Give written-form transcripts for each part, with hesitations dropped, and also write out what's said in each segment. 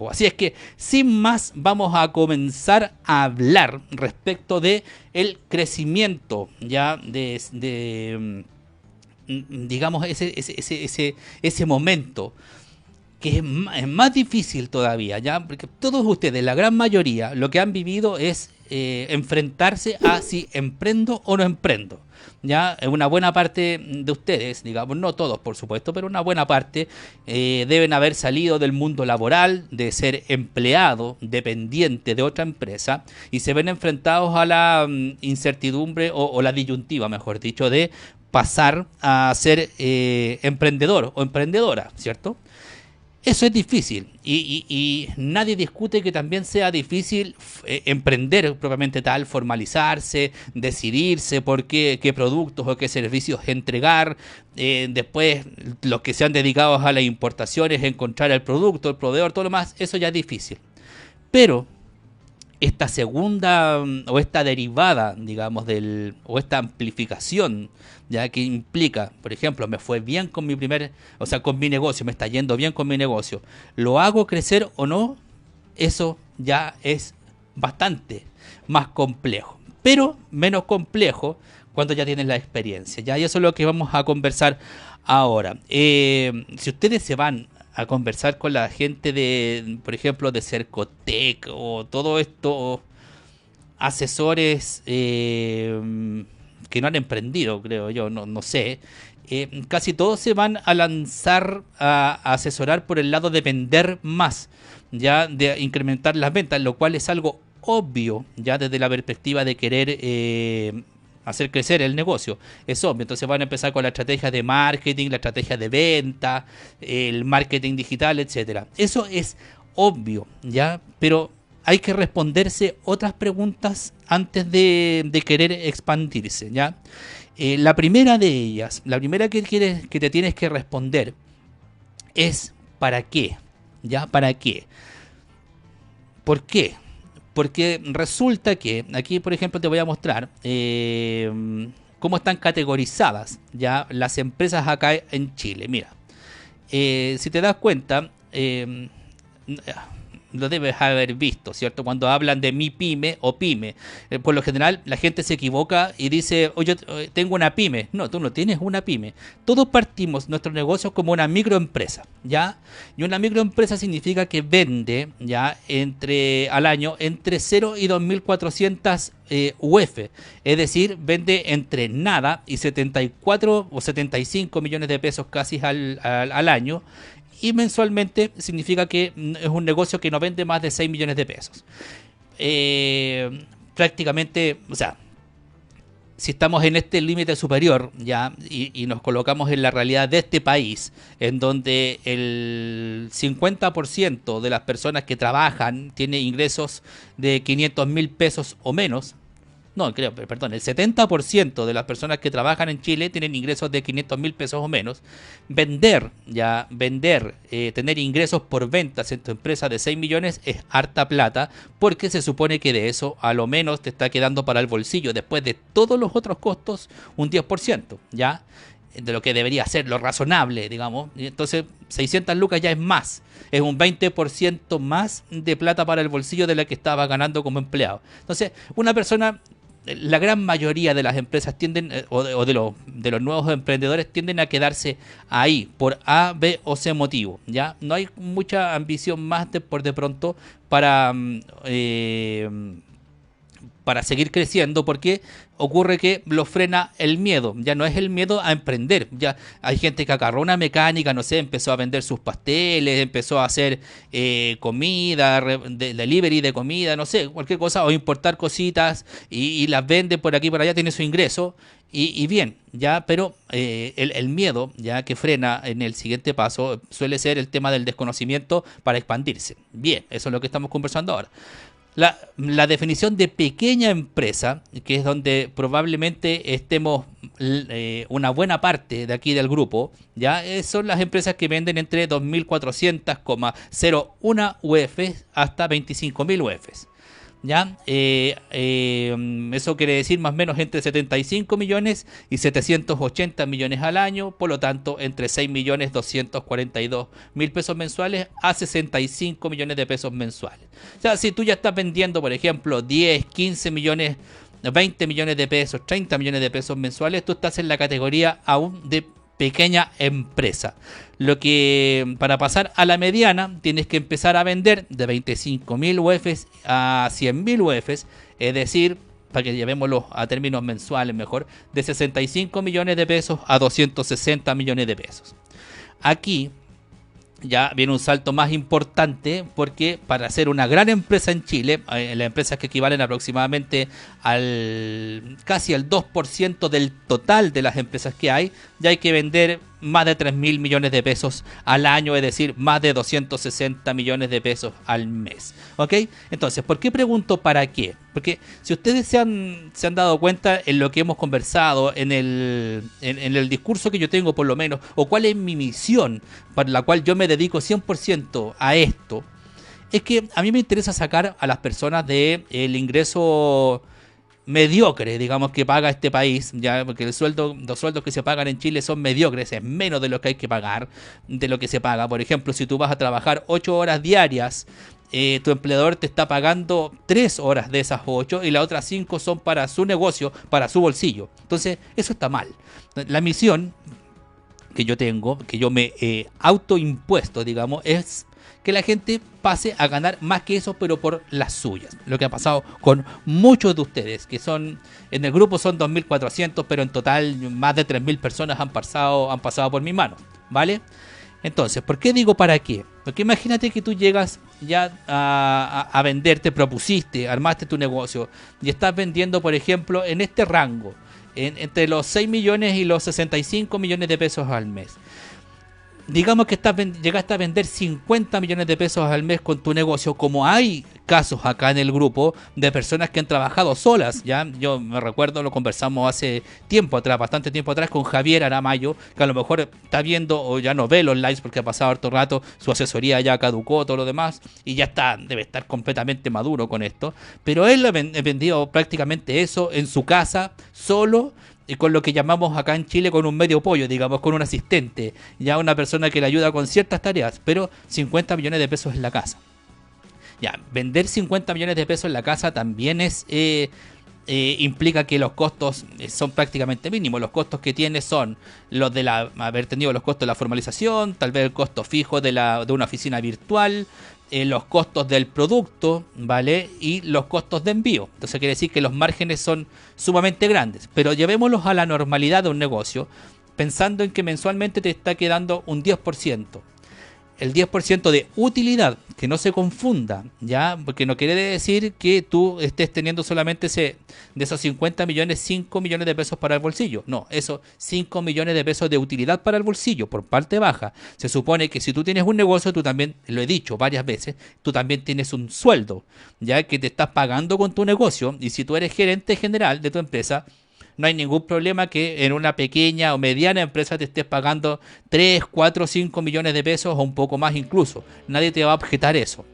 Así es que, sin más, vamos a comenzar a hablar respecto de el crecimiento ya digamos, ese momento que es más difícil todavía, ¿ya? Porque todos ustedes, la gran mayoría, lo que han vivido es enfrentarse a si emprendo o no emprendo. Ya, una buena parte de ustedes, digamos, no todos por supuesto, pero una buena parte deben haber salido del mundo laboral, de ser empleado, dependiente de otra empresa, y se ven enfrentados a la incertidumbre o la disyuntiva, mejor dicho, de pasar a ser emprendedor o emprendedora, ¿cierto? Eso es difícil y nadie discute que también sea difícil emprender propiamente tal, formalizarse, decidirse por qué productos o qué servicios entregar. Después, los que se han dedicado a las importaciones, encontrar el producto, el proveedor, todo lo más, eso ya es difícil. Pero esta segunda o esta derivada, digamos, o esta amplificación, ya que implica, por ejemplo, me fue bien con mi o sea, con mi negocio, me está yendo bien con mi negocio, ¿lo hago crecer o no? Eso ya es bastante más complejo, pero menos complejo cuando ya tienes la experiencia, ¿ya? Y eso es lo que vamos a conversar ahora. Si ustedes se van a conversar con la gente de, por ejemplo, de Cercotec o todo esto, asesores que no han emprendido, creo yo, no sé. Casi todos se van a lanzar a asesorar por el lado de vender más, ya de incrementar las ventas, lo cual es algo obvio, ya desde la perspectiva de querer hacer crecer el negocio. Es obvio, entonces van a empezar con la estrategia de marketing, la estrategia de venta, el marketing digital, etcétera. Eso es obvio, ¿ya? Pero hay que responderse otras preguntas antes de querer expandirse, ¿ya? La primera de ellas, la primera que te tienes que responder es ¿para qué? ¿Ya? ¿Para qué? ¿Por qué? Porque resulta que aquí, por ejemplo, te voy a mostrar cómo están categorizadas ya las empresas acá en Chile. Mira, si te das cuenta, lo debes haber visto, ¿cierto? Cuando hablan de mi pyme o pyme, por lo general la gente se equivoca y dice, oye, tengo una pyme. No, tú no tienes una pyme. Todos partimos nuestro negocio como una microempresa, ¿ya? Y una microempresa significa que vende, ¿ya? Al año entre 0 y 2.400 UF, es decir, vende entre nada y 74 o 75 millones de pesos casi al año, y mensualmente significa que es un negocio que no vende más de 6 millones de pesos. Prácticamente, o sea, si estamos en este límite superior ya y nos colocamos en la realidad de este país, en donde el 50% de las personas que trabajan tiene ingresos de 500.000 pesos o menos, no, creo, perdón, el 70% de las personas que trabajan en Chile tienen ingresos de 500.000 pesos o menos. Tener ingresos por ventas en tu empresa de 6 millones es harta plata, porque se supone que de eso a lo menos te está quedando para el bolsillo, después de todos los otros costos, un 10%, ¿ya? De lo que debería ser lo razonable, digamos. Entonces, 600 lucas ya es más. Es un 20% más de plata para el bolsillo de la que estaba ganando como empleado. Entonces, una persona, la gran mayoría de las empresas tienden, o de los nuevos emprendedores tienden a quedarse ahí por A, B o C motivo, ¿ya? No hay mucha ambición más por de pronto para seguir creciendo, porque ocurre que lo frena el miedo. Ya no es el miedo a emprender. Ya hay gente que agarró una mecánica, no sé, empezó a vender sus pasteles, empezó a hacer comida, delivery de comida, no sé, cualquier cosa, o importar cositas y las vende por aquí y por allá, tiene su ingreso. Y bien, ya, pero el miedo ya que frena en el siguiente paso suele ser el tema del desconocimiento para expandirse. Bien, eso es lo que estamos conversando ahora. La definición de pequeña empresa, que es donde probablemente estemos una buena parte de aquí del grupo, ya son las empresas que venden entre 2.400,01 UF hasta 25.000 UF. ¿Ya? Eso quiere decir más o menos entre 75 millones y 780 millones al año, por lo tanto entre 6 millones 242 mil pesos mensuales a 65 millones de pesos mensuales. O sea, si tú ya estás vendiendo, por ejemplo, 10, 15 millones, 20 millones de pesos, 30 millones de pesos mensuales, tú estás en la categoría aún de pequeña empresa. Lo que para pasar a la mediana tienes que empezar a vender de 25.000 UFs a 100.000 UFs, es decir, para que llevémoslo a términos mensuales mejor, de 65 millones de pesos a 260 millones de pesos. Aquí ya viene un salto más importante, porque para ser una gran empresa en Chile, las empresas que equivalen aproximadamente al casi al 2% del total de las empresas que hay, ya hay que vender más de 3.000 millones de pesos al año, es decir, más de 260 millones de pesos al mes. ¿Ok? Entonces, ¿por qué pregunto para qué? Porque si ustedes se han dado cuenta en lo que hemos conversado, en el discurso que yo tengo por lo menos, o cuál es mi misión para la cual yo me dedico 100% a esto, es que a mí me interesa sacar a las personas del ingreso mediocre, digamos, que paga este país, ya, porque los sueldos que se pagan en Chile son mediocres, es menos de lo que hay que pagar, de lo que se paga. Por ejemplo, si tú vas a trabajar 8 horas diarias, tu empleador te está pagando 3 horas de esas 8 y las otras 5 son para su negocio, para su bolsillo. Entonces, eso está mal. La misión que yo tengo, que yo me autoimpuesto, digamos, es que la gente pase a ganar más que eso, pero por las suyas. Lo que ha pasado con muchos de ustedes, que son, en el grupo son 2.400, pero en total más de 3.000 personas han pasado por mi mano, ¿vale? Entonces, ¿por qué digo para qué? Porque imagínate que tú llegas ya a vender, te propusiste, armaste tu negocio y estás vendiendo, por ejemplo, en este rango, entre los 6 millones y los 65 millones de pesos al mes. Digamos que llegaste a vender 50 millones de pesos al mes con tu negocio, como hay casos acá en el grupo de personas que han trabajado solas, ¿ya? Yo me recuerdo, lo conversamos hace tiempo atrás, bastante tiempo atrás, con Javier Aramayo, que a lo mejor está viendo o ya no ve los lives porque ha pasado harto rato, su asesoría ya caducó, todo lo demás, y ya debe estar completamente maduro con esto, pero él ha vendido prácticamente eso en su casa, solo, y con lo que llamamos acá en Chile con un medio pollo, digamos, con un asistente, ya una persona que le ayuda con ciertas tareas, pero 50 millones de pesos en la casa. Ya, vender 50 millones de pesos en la casa también implica que los costos son prácticamente mínimos. Los costos que tiene son los de haber tenido los costos de la formalización, tal vez el costo fijo de una oficina virtual, los costos del producto, ¿vale? Y los costos de envío. Entonces quiere decir que los márgenes son sumamente grandes. Pero llevémoslos a la normalidad de un negocio, pensando en que mensualmente te está quedando un 10%. El 10% de utilidad, que no se confunda, ¿ya? Porque no quiere decir que tú estés teniendo solamente de esos 50 millones, 5 millones de pesos para el bolsillo. No, eso, 5 millones de pesos de utilidad para el bolsillo, por parte baja. Se supone que si tú tienes un negocio, tú también, lo he dicho varias veces, tú también tienes un sueldo, ya que te estás pagando con tu negocio, y si tú eres gerente general de tu empresa, no hay ningún problema que en una pequeña o mediana empresa te estés pagando 3, 4, 5 millones de pesos o un poco más incluso. Nadie te va a objetar eso.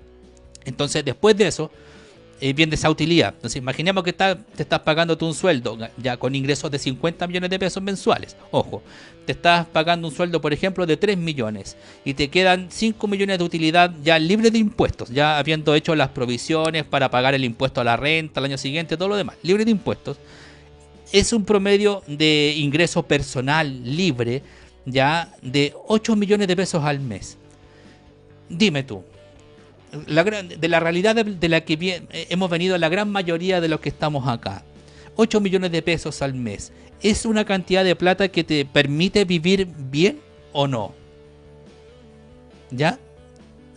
Entonces, después de eso, viene esa utilidad. Entonces, imaginemos que te estás pagando tú un sueldo ya con ingresos de 50 millones de pesos mensuales. Ojo, te estás pagando un sueldo, por ejemplo, de 3 millones y te quedan 5 millones de utilidad ya libre de impuestos, ya habiendo hecho las provisiones para pagar el impuesto a la renta al año siguiente, todo lo demás, libre de impuestos. Es un promedio de ingreso personal libre ya de 8 millones de pesos al mes. Dime tú, de la realidad de la que hemos venido la gran mayoría de los que estamos acá, 8 millones de pesos al mes, ¿es una cantidad de plata que te permite vivir bien o no? ¿Ya?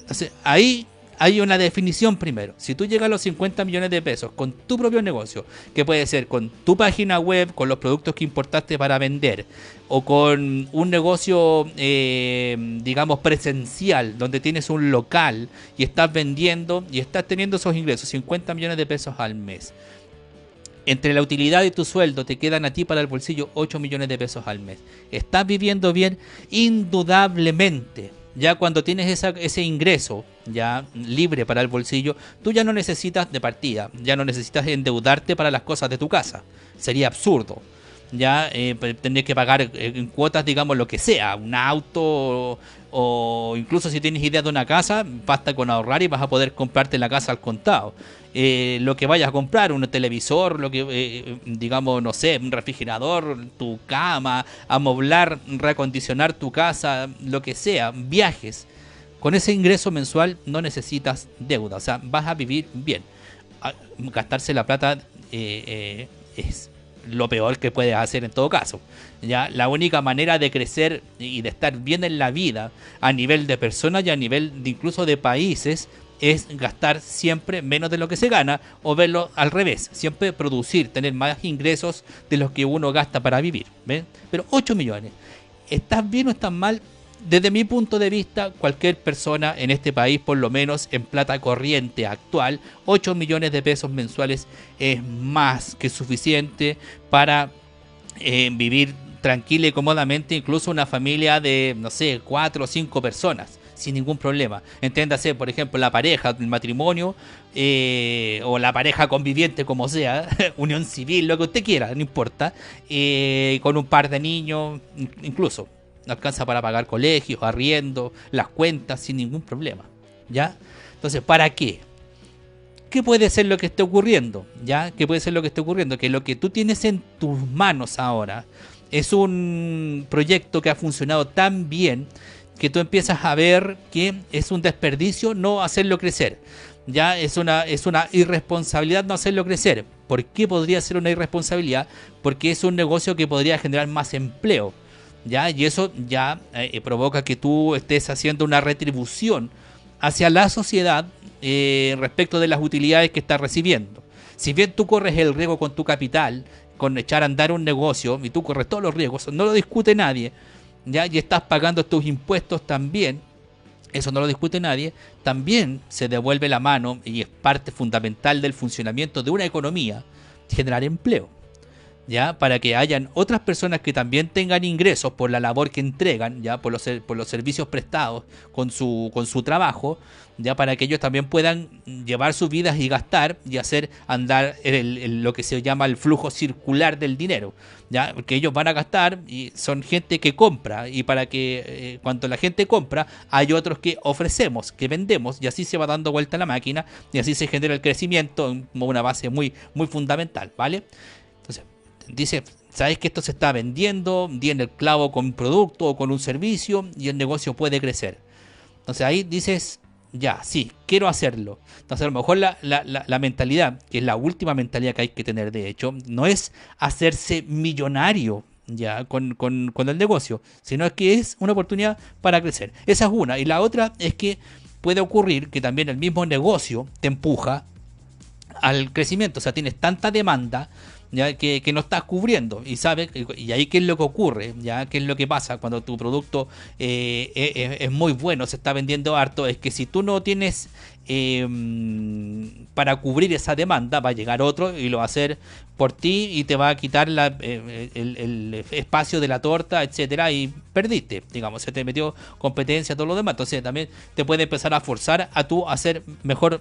Entonces, ahí hay una definición primero. Si tú llegas a los 50 millones de pesos con tu propio negocio, que puede ser con tu página web, con los productos que importaste para vender, o con un negocio, digamos, presencial, donde tienes un local y estás vendiendo y estás teniendo esos ingresos, 50 millones de pesos al mes. Entre la utilidad y tu sueldo te quedan a ti para el bolsillo 8 millones de pesos al mes. ¿Estás viviendo bien? Indudablemente. Ya cuando tienes ese ingreso ya libre para el bolsillo, tú ya no necesitas de partida, ya no necesitas endeudarte para las cosas de tu casa. Sería absurdo. Ya tendrías que pagar en cuotas, digamos, lo que sea, un auto o incluso si tienes idea de una casa, basta con ahorrar y vas a poder comprarte la casa al contado. Lo que vayas a comprar, un televisor, lo que digamos, no sé, un refrigerador, tu cama, amoblar, reacondicionar tu casa, lo que sea, viajes. Con ese ingreso mensual no necesitas deuda, o sea, vas a vivir bien. Gastarse la plata es lo peor que puedes hacer en todo caso. Ya la única manera de crecer y de estar bien en la vida a nivel de personas y a nivel de incluso de países es gastar siempre menos de lo que se gana o verlo al revés, siempre producir, tener más ingresos de los que uno gasta para vivir. ¿Ven? Pero 8 millones, ¿estás bien o estás mal? Desde mi punto de vista, cualquier persona en este país, por lo menos en plata corriente actual, 8 millones de pesos mensuales es más que suficiente para vivir tranquila y cómodamente, incluso una familia de, no sé, 4 o 5 personas, sin ningún problema. Entiéndase, por ejemplo, la pareja, el matrimonio, o la pareja conviviente, como sea, unión civil, lo que usted quiera, no importa, con un par de niños, incluso. Alcanza para pagar colegios, arriendo, las cuentas sin ningún problema. ¿Ya? Entonces, ¿para qué? ¿Qué puede ser lo que esté ocurriendo? ¿Ya? ¿Qué puede ser lo que esté ocurriendo? Que lo que tú tienes en tus manos ahora es un proyecto que ha funcionado tan bien que tú empiezas a ver que es un desperdicio no hacerlo crecer. Ya es una irresponsabilidad no hacerlo crecer. ¿Por qué podría ser una irresponsabilidad? Porque es un negocio que podría generar más empleo. ¿Ya? Y eso ya provoca que tú estés haciendo una retribución hacia la sociedad respecto de las utilidades que estás recibiendo. Si bien tú corres el riesgo con tu capital, con echar a andar un negocio, y tú corres todos los riesgos, no lo discute nadie, ¿ya? Y estás pagando tus impuestos también, eso no lo discute nadie, también se devuelve la mano y es parte fundamental del funcionamiento de una economía, generar empleo. ¿Ya? Para que hayan otras personas que también tengan ingresos por la labor que entregan, ya por los servicios prestados con su trabajo, ya para que ellos también puedan llevar sus vidas y gastar y hacer andar lo que se llama el flujo circular del dinero, ya porque ellos van a gastar y son gente que compra, y para que cuando la gente compra hay otros que ofrecemos, que vendemos, y así se va dando vuelta la máquina y así se genera el crecimiento como una base muy muy fundamental, ¿vale? Entonces dice, sabes que esto se está vendiendo, di en el clavo con un producto o con un servicio y el negocio puede crecer. Entonces ahí dices, ya, sí, quiero hacerlo. Entonces a lo mejor la mentalidad, que es la última mentalidad que hay que tener de hecho, no es hacerse millonario ya con el negocio, sino que es una oportunidad para crecer. Esa es una. Y la otra es que puede ocurrir que también el mismo negocio te empuja al crecimiento, o sea, tienes tanta demanda ya que no estás cubriendo y sabes, y ahí qué es lo que ocurre, ya qué es lo que pasa cuando tu producto es muy bueno, se está vendiendo harto, es que si tú no tienes para cubrir esa demanda, va a llegar otro y lo va a hacer por ti y te va a quitar el espacio de la torta, etcétera, y perdiste, digamos, se te metió competencia, todo lo demás. Entonces también te puede empezar a forzar a tú hacer mejor,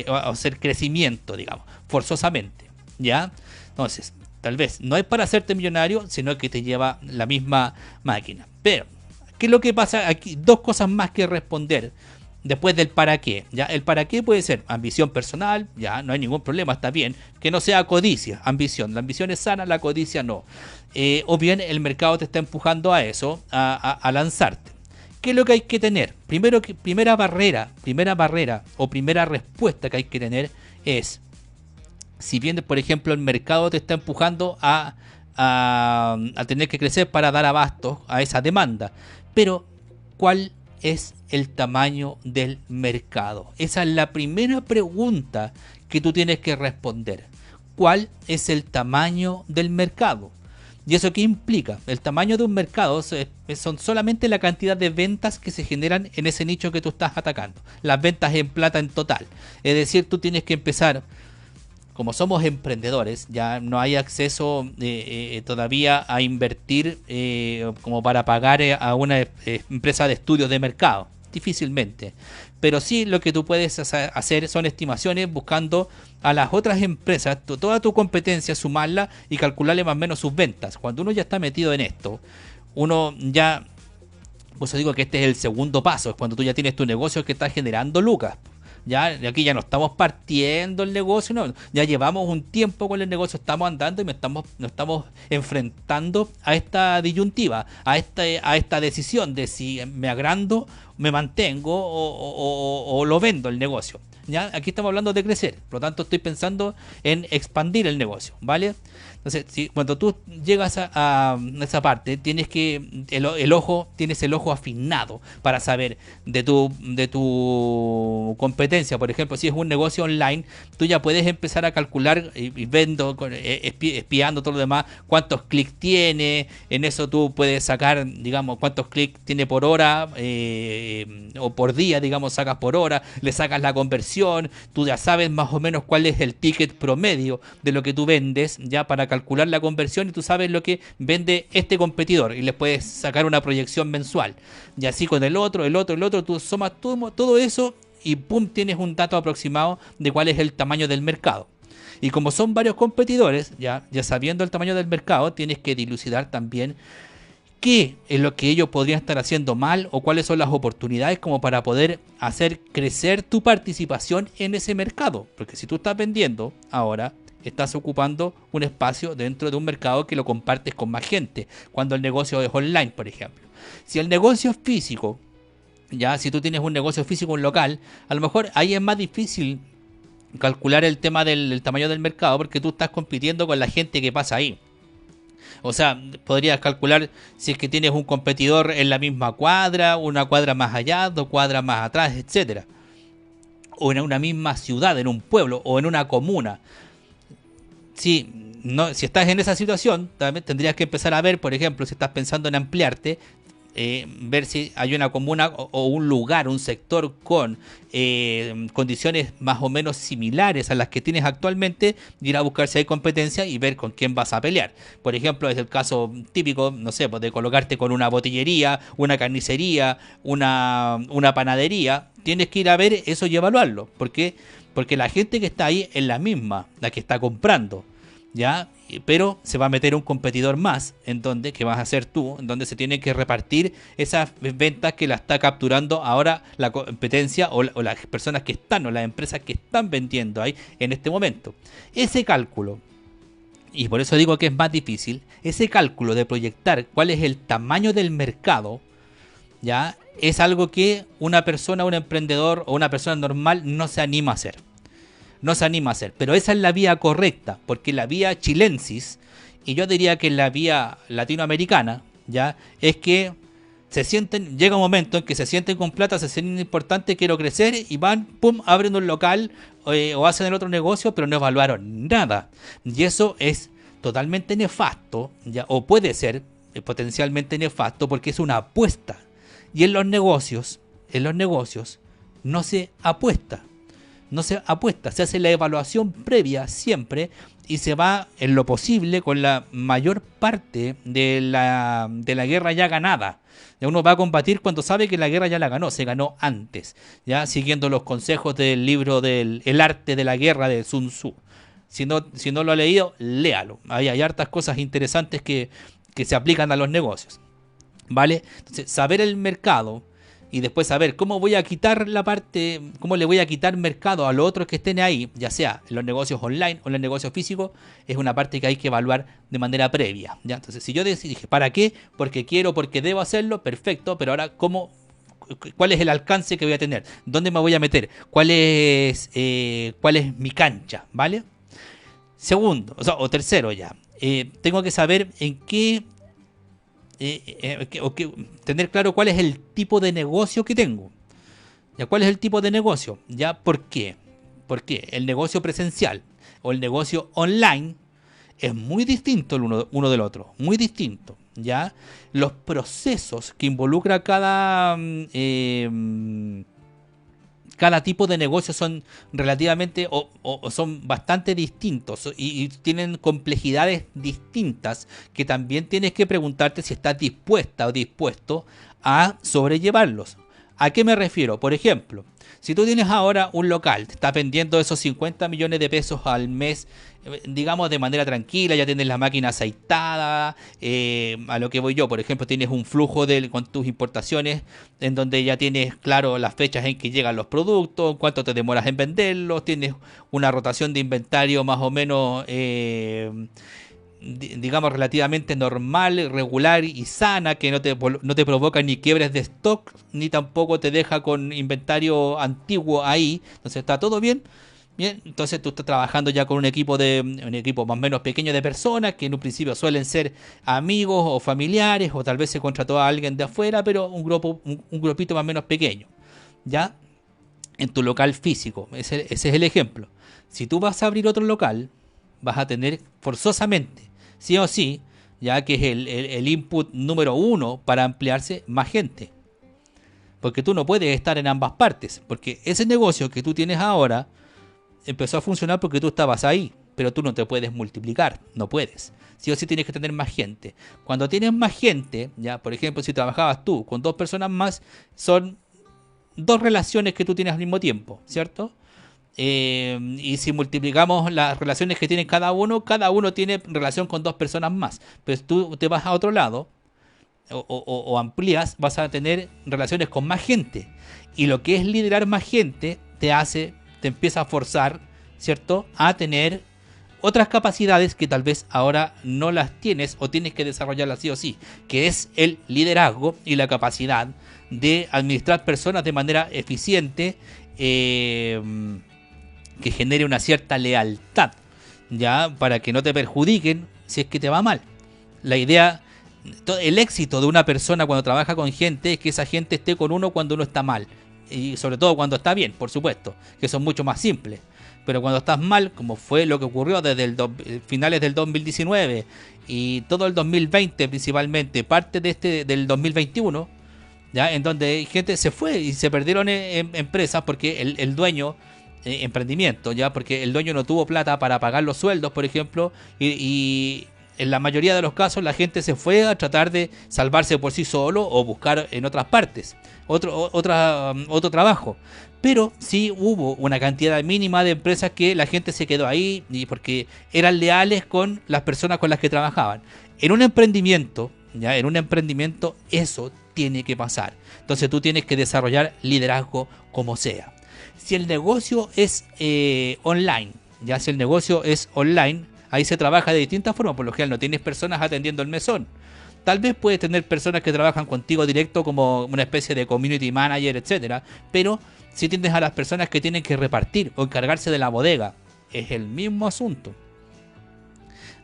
a hacer crecimiento, digamos, forzosamente, ¿ya? Entonces, tal vez no es para hacerte millonario, sino que te lleva la misma máquina. Pero, ¿qué es lo que pasa aquí? Dos cosas más que responder después del para qué. ¿Ya? El para qué puede ser ambición personal, ya no hay ningún problema, está bien. Que no sea codicia, ambición. La ambición es sana, la codicia no. O bien el mercado te está empujando a eso, a lanzarte. ¿Qué es lo que hay que tener? Primera barrera o primera respuesta que hay que tener es, si bien, por ejemplo, el mercado te está empujando a tener que crecer para dar abasto a esa demanda, pero ¿cuál es el tamaño del mercado? Esa es la primera pregunta que tú tienes que responder. ¿Cuál es el tamaño del mercado? ¿Y eso qué implica? El tamaño de un mercado son solamente la cantidad de ventas que se generan en ese nicho que tú estás atacando. Las ventas en plata en total. Es decir, tú tienes que empezar como somos emprendedores, ya no hay acceso todavía a invertir como para pagar a una empresa de estudios de mercado. Difícilmente. Pero sí lo que tú puedes hacer son estimaciones buscando a las otras empresas, toda tu competencia, sumarla y calcularle más o menos sus ventas. Cuando uno ya está metido en esto, uno ya, pues yo digo que este es el segundo paso, es cuando tú ya tienes tu negocio que está generando lucas. Ya aquí ya no estamos partiendo el negocio, no, ya llevamos un tiempo con el negocio, estamos andando y nos estamos enfrentando a esta disyuntiva, a esta decisión de si me agrando, me mantengo o lo vendo el negocio. ¿Ya? Aquí estamos hablando de crecer, por lo tanto estoy pensando en expandir el negocio, ¿vale? Entonces, cuando tú llegas a esa parte, tienes que tienes el ojo afinado para saber de tu competencia. Por ejemplo, si es un negocio online, tú ya puedes empezar a calcular y vendo, espiando todo lo demás, cuántos clics tiene. En eso tú puedes sacar, digamos, cuántos clics tiene por hora o por día, digamos, sacas por hora, le sacas la conversión. Tú ya sabes más o menos cuál es el ticket promedio de lo que tú vendes, ya para calcular la conversión, y tú sabes lo que vende este competidor y le puedes sacar una proyección mensual, y así con el otro, tú sumas todo eso y pum, tienes un dato aproximado de cuál es el tamaño del mercado. Y como son varios competidores, ya sabiendo el tamaño del mercado, tienes que dilucidar también qué es lo que ellos podrían estar haciendo mal o cuáles son las oportunidades como para poder hacer crecer tu participación en ese mercado. Porque si tú estás vendiendo ahora, estás ocupando un espacio dentro de un mercado que lo compartes con más gente, cuando el negocio es online, por ejemplo. Si el negocio es físico, ya si tú tienes un negocio físico, un local, a lo mejor ahí es más difícil calcular el tema del tamaño del mercado, porque tú estás compitiendo con la gente que pasa ahí. O sea, podrías calcular si es que tienes un competidor en la misma cuadra, una cuadra más allá, 2 cuadras más atrás, etcétera. O en una misma ciudad, en un pueblo o en una comuna. Si estás en esa situación, también tendrías que empezar a ver, por ejemplo, si estás pensando en ampliarte, ver si hay una comuna o un lugar, un sector con condiciones más o menos similares a las que tienes actualmente, y ir a buscar si hay competencia y ver con quién vas a pelear. Por ejemplo, es el caso típico, no sé, pues de colocarte con una botillería, una carnicería, una panadería. Tienes que ir a ver eso y evaluarlo. ¿Por qué? Porque la gente que está ahí es la misma, la que está comprando, ¿ya? Pero se va a meter un competidor más, en donde, que vas a hacer tú, en donde se tienen que repartir esas ventas que la está capturando ahora la competencia o las personas que están, o las empresas que están vendiendo ahí en este momento. Ese cálculo, y por eso digo que es más difícil, ese cálculo de proyectar cuál es el tamaño del mercado, ya es algo que una persona, un emprendedor o una persona normal no se anima a hacer. No se anima a hacer. Pero esa es la vía correcta, porque la vía chilensis, y yo diría que la vía latinoamericana, ya es que llega un momento en que se sienten con plata, se sienten importantes, quiero crecer, y van, pum, abren un local o hacen el otro negocio, pero no evaluaron nada. Y eso es totalmente nefasto, ya, o puede ser potencialmente nefasto, porque es una apuesta. Y en los negocios no se apuesta. No se apuesta, se hace la evaluación previa siempre y se va en lo posible con la mayor parte de la guerra ya ganada. Ya uno va a combatir cuando sabe que la guerra ya la ganó, se ganó antes, ya siguiendo los consejos del libro del El arte de la guerra de Sun Tzu. Si no lo ha leído, léalo. Ahí hay hartas cosas interesantes que se aplican a los negocios, ¿vale? Entonces, saber el mercado y después saber cómo voy a quitar cómo le voy a quitar mercado a los otros que estén ahí, ya sea en los negocios online o en los negocios físicos, es una parte que hay que evaluar de manera previa, ¿ya? Entonces, si yo dije, ¿para qué? Porque quiero, porque debo hacerlo, perfecto, pero ahora, ¿cuál es el alcance que voy a tener? ¿Dónde me voy a meter? ¿Cuál es mi cancha? ¿Vale? Segundo, o tercero ya, tengo que saber en qué tener claro cuál es el tipo de negocio que tengo. ¿Ya? ¿Cuál es el tipo de negocio? ¿Ya? ¿Por qué? Porque el negocio presencial o el negocio online es muy distinto el uno del otro, muy distinto. ¿Ya? Los procesos que involucra cada cada tipo de negocio son relativamente o son bastante distintos y tienen complejidades distintas que también tienes que preguntarte si estás dispuesta o dispuesto a sobrellevarlos. ¿A qué me refiero? Por ejemplo, si tú tienes ahora un local, te estás vendiendo esos 50 millones de pesos al mes, digamos de manera tranquila, ya tienes la máquina aceitada, a lo que voy yo, por ejemplo, tienes un flujo con tus importaciones en donde ya tienes claro las fechas en que llegan los productos, cuánto te demoras en venderlos, tienes una rotación de inventario más o menos digamos relativamente normal, regular y sana, que no te provoca ni quiebres de stock, ni tampoco te deja con inventario antiguo ahí, entonces está todo bien. Bien, entonces tú estás trabajando ya con un equipo más o menos pequeño de personas que en un principio suelen ser amigos o familiares, o tal vez se contrató a alguien de afuera, pero un grupito más o menos pequeño, ¿ya? En tu local físico, ese es el ejemplo. Si tú vas a abrir otro local, vas a tener forzosamente, sí o sí, ya que es el input número uno para ampliarse, más gente. Porque tú no puedes estar en ambas partes, porque ese negocio que tú tienes ahora empezó a funcionar porque tú estabas ahí, pero tú no te puedes multiplicar, no puedes. Sí o sí tienes que tener más gente. Cuando tienes más gente, ya, por ejemplo, si trabajabas tú con dos personas más, son dos relaciones que tú tienes al mismo tiempo, ¿cierto? Y si multiplicamos las relaciones que tiene cada uno tiene relación con dos personas más. Pero si tú te vas a otro lado o amplías, vas a tener relaciones con más gente. Y lo que es liderar más gente te empieza a forzar, ¿cierto?, a tener otras capacidades que tal vez ahora no las tienes o tienes que desarrollarlas sí o sí, que es el liderazgo y la capacidad de administrar personas de manera eficiente, que genere una cierta lealtad, ya, para que no te perjudiquen si es que te va mal. La idea, el éxito de una persona cuando trabaja con gente es que esa gente esté con uno cuando uno está mal, y sobre todo cuando está bien, por supuesto, que son mucho más simples. Pero cuando estás mal, como fue lo que ocurrió desde finales del 2019 y todo el 2020 principalmente, parte del 2021, ¿ya?, en donde gente se fue y se perdieron empresas porque el dueño, emprendimiento, ya, porque el dueño no tuvo plata para pagar los sueldos, por ejemplo, y en la mayoría de los casos la gente se fue a tratar de salvarse por sí solo o buscar en otras partes otro trabajo. Pero sí hubo una cantidad mínima de empresas que la gente se quedó ahí y porque eran leales con las personas con las que trabajaban. En un emprendimiento, ya, en un emprendimiento eso tiene que pasar. Entonces tú tienes que desarrollar liderazgo como sea. Si el negocio es online, ya, si el negocio es online, ahí se trabaja de distintas formas. Por lo general no tienes personas atendiendo el mesón. Tal vez puedes tener personas que trabajan contigo directo como una especie de community manager, etcétera, pero si tienes a las personas que tienen que repartir o encargarse de la bodega, es el mismo asunto.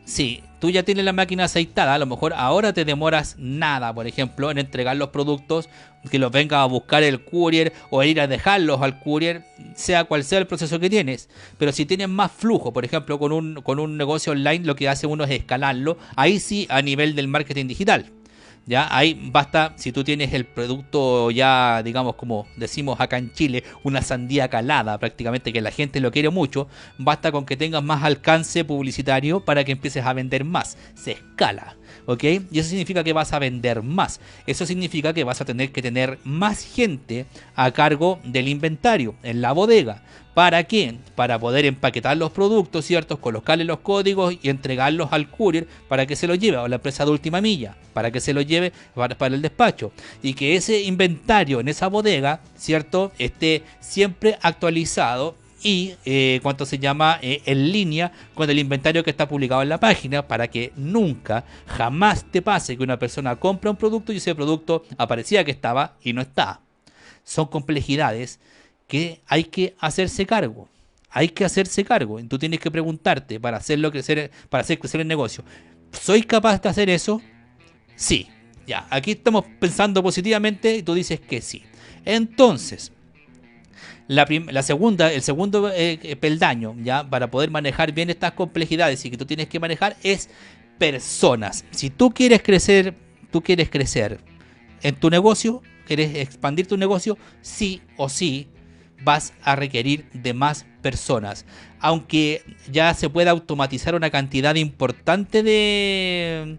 Si tú ya tienes la máquina aceitada, a lo mejor ahora te demoras nada, por ejemplo, en entregar los productos, que los venga a buscar el courier o ir a dejarlos al courier, sea cual sea el proceso que tienes. Pero si tienes más flujo, por ejemplo, con un negocio online, lo que hace uno es escalarlo, ahí sí a nivel del marketing digital. Ya, ahí basta, si tú tienes el producto ya, digamos, como decimos acá en Chile, una sandía calada prácticamente, que la gente lo quiere mucho, basta con que tengas más alcance publicitario para que empieces a vender más. Se escala, ¿ok? Y eso significa que vas a vender más. Eso significa que vas a tener que tener más gente a cargo del inventario en la bodega. ¿Para qué? Para poder empaquetar los productos, ¿cierto? Colocarle los códigos y entregarlos al courier para que se los lleve, o la empresa de última milla, para que se los lleve para el despacho. Y que ese inventario en esa bodega, ¿cierto?, esté siempre actualizado y, ¿cuánto se llama?, en línea con el inventario que está publicado en la página, para que nunca, jamás te pase que una persona compra un producto y ese producto aparecía que estaba y no está. Son complejidades que hay que hacerse cargo. Hay que hacerse cargo. Tú tienes que preguntarte para hacer crecer el negocio. ¿Soy capaz de hacer eso? Sí. Ya, aquí estamos pensando positivamente y tú dices que sí. Entonces, el segundo peldaño, ya, para poder manejar bien estas complejidades y que tú tienes que manejar es personas. Si tú quieres crecer en tu negocio, quieres expandir tu negocio, sí o sí, vas a requerir de más personas. Aunque ya se pueda automatizar una cantidad importante de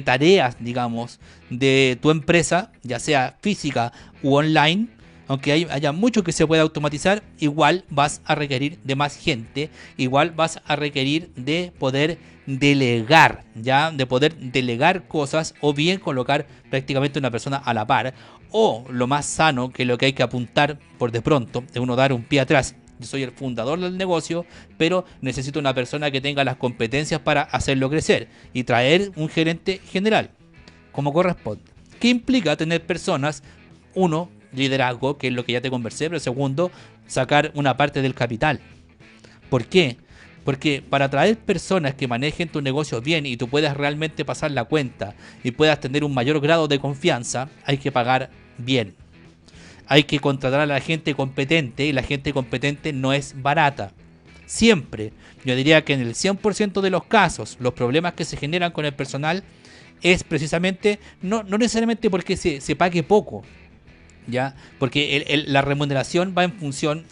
tareas, digamos, de tu empresa, ya sea física u online, aunque haya mucho que se pueda automatizar, igual vas a requerir de más gente, igual vas a requerir de poder delegar, ya, de poder delegar cosas o bien colocar prácticamente una persona a la par, o lo más sano, que lo que hay que apuntar por de pronto, es uno dar un pie atrás. Yo soy el fundador del negocio, pero necesito una persona que tenga las competencias para hacerlo crecer y traer un gerente general, como corresponde. ¿Qué implica tener personas? Uno, liderazgo, que es lo que ya te conversé, pero segundo, sacar una parte del capital. ¿Por qué? Porque para atraer personas que manejen tu negocio bien y tú puedas realmente pasar la cuenta y puedas tener un mayor grado de confianza, hay que pagar bien. Hay que contratar a la gente competente y la gente competente no es barata. Siempre, yo diría que en el 100% de los casos, los problemas que se generan con el personal es precisamente, no necesariamente porque se pague poco, ¿ya? Porque la remuneración va en función,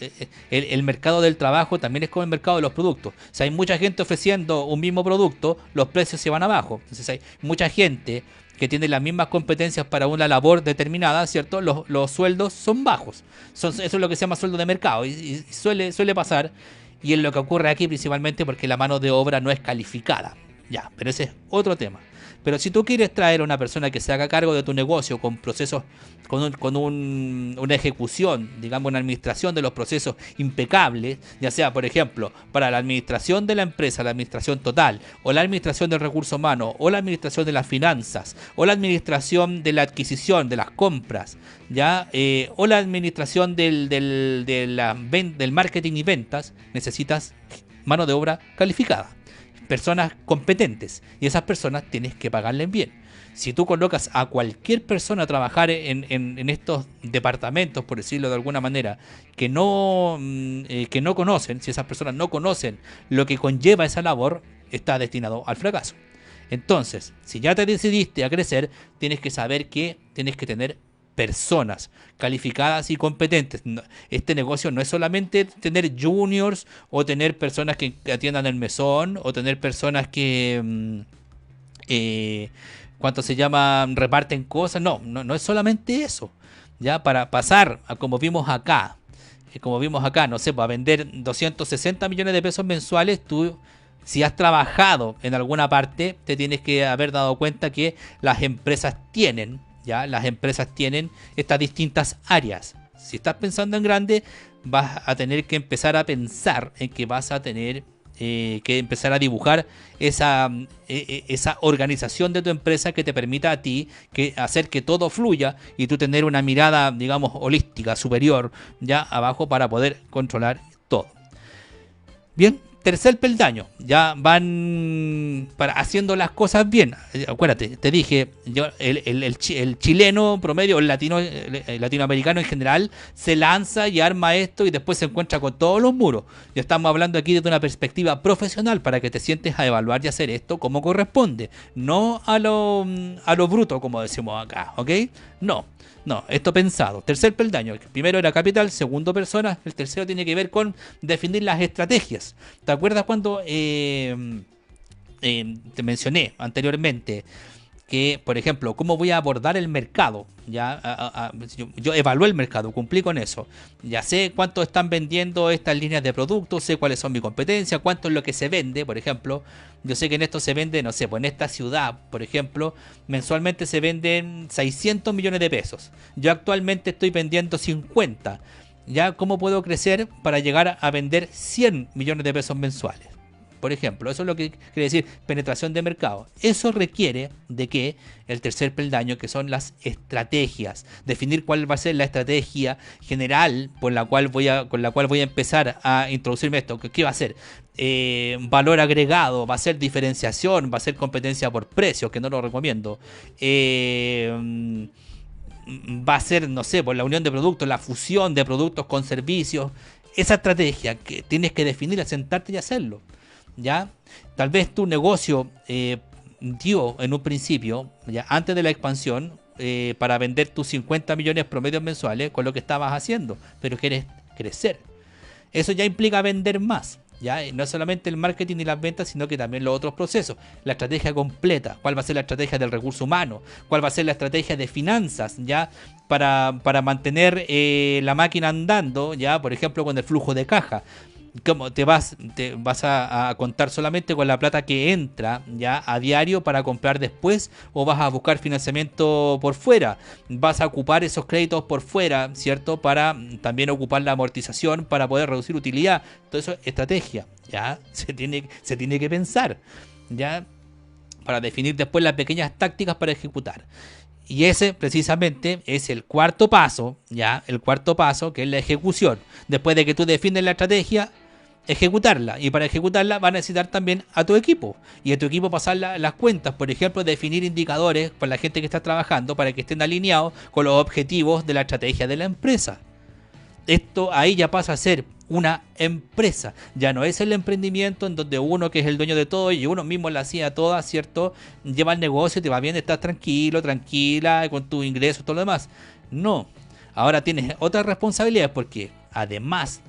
el mercado del trabajo también es como el mercado de los productos. O sea, hay mucha gente ofreciendo un mismo producto, los precios se van abajo. Entonces hay mucha gente que tiene las mismas competencias para una labor determinada, ¿cierto? Los sueldos son bajos. Eso es lo que se llama sueldo de mercado y suele pasar. Y es lo que ocurre aquí principalmente porque la mano de obra no es calificada. Ya, pero ese es otro tema. Pero si tú quieres traer a una persona que se haga cargo de tu negocio con procesos, una ejecución, digamos, una administración de los procesos impecables, ya sea, por ejemplo, para la administración de la empresa, la administración total, o la administración del recurso humano, o la administración de las finanzas, o la administración de la adquisición, de las compras, ya, o la administración del marketing y ventas, necesitas mano de obra calificada, personas competentes, y esas personas tienes que pagarles bien. Si tú colocas a cualquier persona a trabajar en estos departamentos, por decirlo de alguna manera, que no conocen, si esas personas no conocen lo que conlleva esa labor, está destinado al fracaso. Entonces, si ya te decidiste a crecer, tienes que saber que tienes que tener personas calificadas y competentes. Este negocio no es solamente tener juniors o tener personas que atiendan el mesón o tener personas que ¿cuánto se llama? Reparten cosas. No es solamente eso. Ya para pasar a como vimos acá, no sé, para vender 260 millones de pesos mensuales, tú, si has trabajado en alguna parte, te tienes que haber dado cuenta que las empresas tienen estas distintas áreas. Si estás pensando en grande, vas a tener que empezar a pensar en que vas a tener que empezar a dibujar esa organización de tu empresa que te permita a ti hacer que todo fluya y tú tener una mirada, digamos, holística, superior, ya abajo para poder controlar todo. Bien. Tercer peldaño, ya van haciendo las cosas bien. Acuérdate, te dije, el chileno promedio, el latinoamericano en general, se lanza y arma esto y después se encuentra con todos los muros. Ya estamos hablando aquí desde una perspectiva profesional para que te sientes a evaluar y hacer esto como corresponde. No a lo bruto, como decimos acá, ¿ok? No, esto pensado. Tercer peldaño. Primero era capital, segundo personas. El tercero tiene que ver con definir las estrategias. ¿Te acuerdas cuando te mencioné anteriormente que, por ejemplo, cómo voy a abordar el mercado? Yo evalué el mercado, cumplí con eso. Ya sé cuánto están vendiendo estas líneas de productos, sé cuáles son mis competencias, cuánto es lo que se vende, por ejemplo. Yo sé que en esto se vende, no sé, pues en esta ciudad, por ejemplo, mensualmente se venden 600 millones de pesos. Yo actualmente estoy vendiendo 50. ¿Ya? ¿Cómo puedo crecer para llegar a vender 100 millones de pesos mensuales? Por ejemplo, eso es lo que quiere decir penetración de mercado. Eso requiere de que el tercer peldaño, que son las estrategias, definir cuál va a ser la estrategia general con la cual voy a empezar a introducirme esto. ¿Qué va a ser? Valor agregado, va a ser diferenciación, va a ser competencia por precios, que no lo recomiendo. Va a ser, no sé, por la unión de productos, la fusión de productos con servicios. Esa estrategia que tienes que definir, sentarte y hacerlo. ¿Ya? Tal vez tu negocio dio en un principio, ya antes de la expansión, para vender tus 50 millones promedios mensuales con lo que estabas haciendo, pero quieres crecer. Eso ya implica vender más. ¿Ya? No solamente el marketing y las ventas, sino que también los otros procesos. La estrategia completa, cuál va a ser la estrategia del recurso humano, cuál va a ser la estrategia de finanzas, ¿ya? Para mantener la máquina andando, ¿ya? Por ejemplo, con el flujo de caja. ¿Cómo te vas a contar solamente con la plata que entra ya a diario para comprar después, o vas a buscar financiamiento por fuera? Vas a ocupar esos créditos por fuera, ¿cierto? Para también ocupar la amortización para poder reducir utilidad. Todo eso es estrategia, ya se tiene que pensar, ya, para definir después las pequeñas tácticas para ejecutar. Y ese precisamente es el cuarto paso, ya, el cuarto paso, que es la ejecución. Después de que tú defines la estrategia, ejecutarla. Y para ejecutarla va a necesitar también a tu equipo. Y a tu equipo pasar las cuentas. Por ejemplo, definir indicadores para la gente que está trabajando para que estén alineados con los objetivos de la estrategia de la empresa. Esto ahí ya pasa a ser una empresa. Ya no es el emprendimiento en donde uno, que es el dueño de todo y uno mismo la hacía toda, ¿cierto? Lleva el negocio, te va bien, estás tranquilo, tranquila, con tus ingresos, todo lo demás. No. Ahora tienes otras responsabilidades porque además,